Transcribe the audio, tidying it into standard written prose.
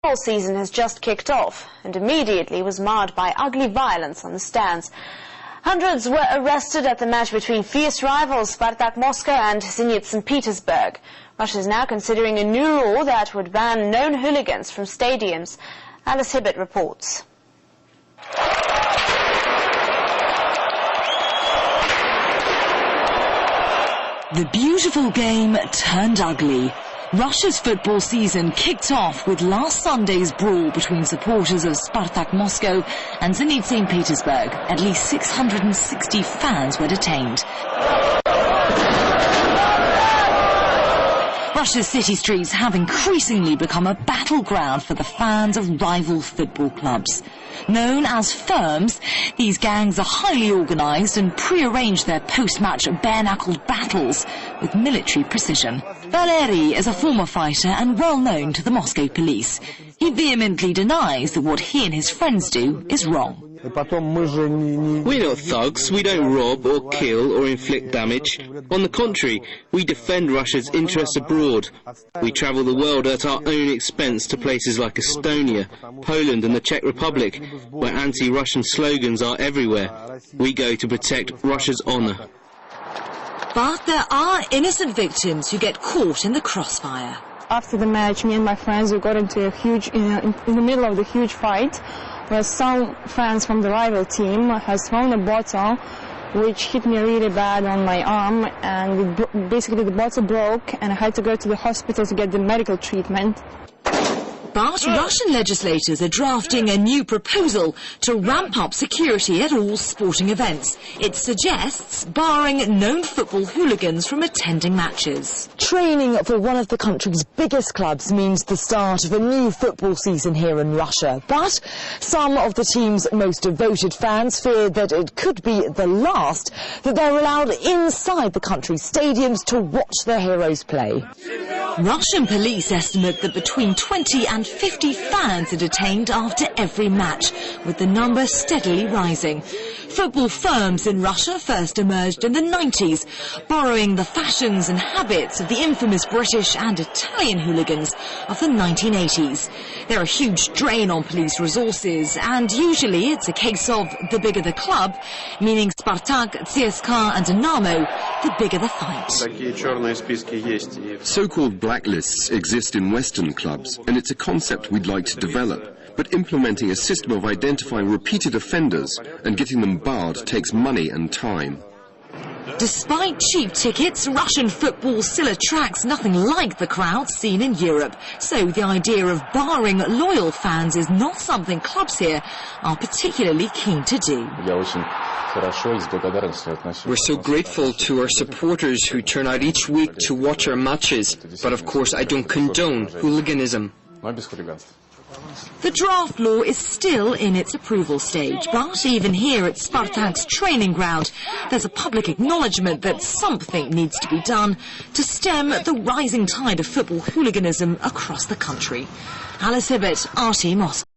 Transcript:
Football season has just kicked off and immediately was marred by ugly violence on the stands. Hundreds were arrested at the match between fierce rivals Spartak Moscow and Zenit St. Petersburg. Russia is now considering a new law that would ban known hooligans from stadiums. Alice Hibbert reports. The beautiful game turned ugly. Russia's football season kicked off with last Sunday's brawl between supporters of Spartak Moscow and Zenit St. Petersburg. At least 660 fans were detained. Russia's city streets have increasingly become a battleground for the fans of rival football clubs. Known as firms, these gangs are highly organised and pre-arrange their post-match bare-knuckled battles with military precision. Valery is a former fighter and well known to the Moscow police. He vehemently denies that what he and his friends do is wrong. We're not thugs, we don't rob or kill or inflict damage. On the contrary, we defend Russia's interests abroad. We travel the world at our own expense to places like Estonia, Poland and the Czech Republic, where anti-Russian slogans are everywhere. We go to protect Russia's honour. But there are innocent victims who get caught in the crossfire. After the match, me and my friends, we got into a huge, in the middle of the huge fight, where some fans from the rival team has thrown a bottle, which hit me really bad on my arm, and basically the bottle broke, and I had to go to the hospital to get the medical treatment. But Russian legislators are drafting a new proposal to ramp up security at all sporting events. It suggests barring known football hooligans from attending matches. Training for one of the country's biggest clubs means the start of a new football season here in Russia. But some of the team's most devoted fans fear that it could be the last that they're allowed inside the country's stadiums to watch their heroes play. Russian police estimate that between 20 and 50 fans are detained after every match, with the number steadily rising. Football firms in Russia first emerged in the 90s, borrowing the fashions and habits of the infamous British and Italian hooligans of the 1980s. They're a huge drain on police resources, and usually it's a case of the bigger the club, meaning Spartak, CSKA and Dynamo, the bigger the fight. So-called blacklists exist in Western clubs, and it's a concept we'd like to develop. But implementing a system of identifying repeated offenders and getting them barred takes money and time. Despite cheap tickets, Russian football still attracts nothing like the crowds seen in Europe. So the idea of barring loyal fans is not something clubs here are particularly keen to do. We're so grateful to our supporters who turn out each week to watch our matches, but of course I don't condone hooliganism. The draft law is still in its approval stage, but even here at Spartak's training ground, there's a public acknowledgement that something needs to be done to stem the rising tide of football hooliganism across the country. Alice Hibbert, RT Moscow.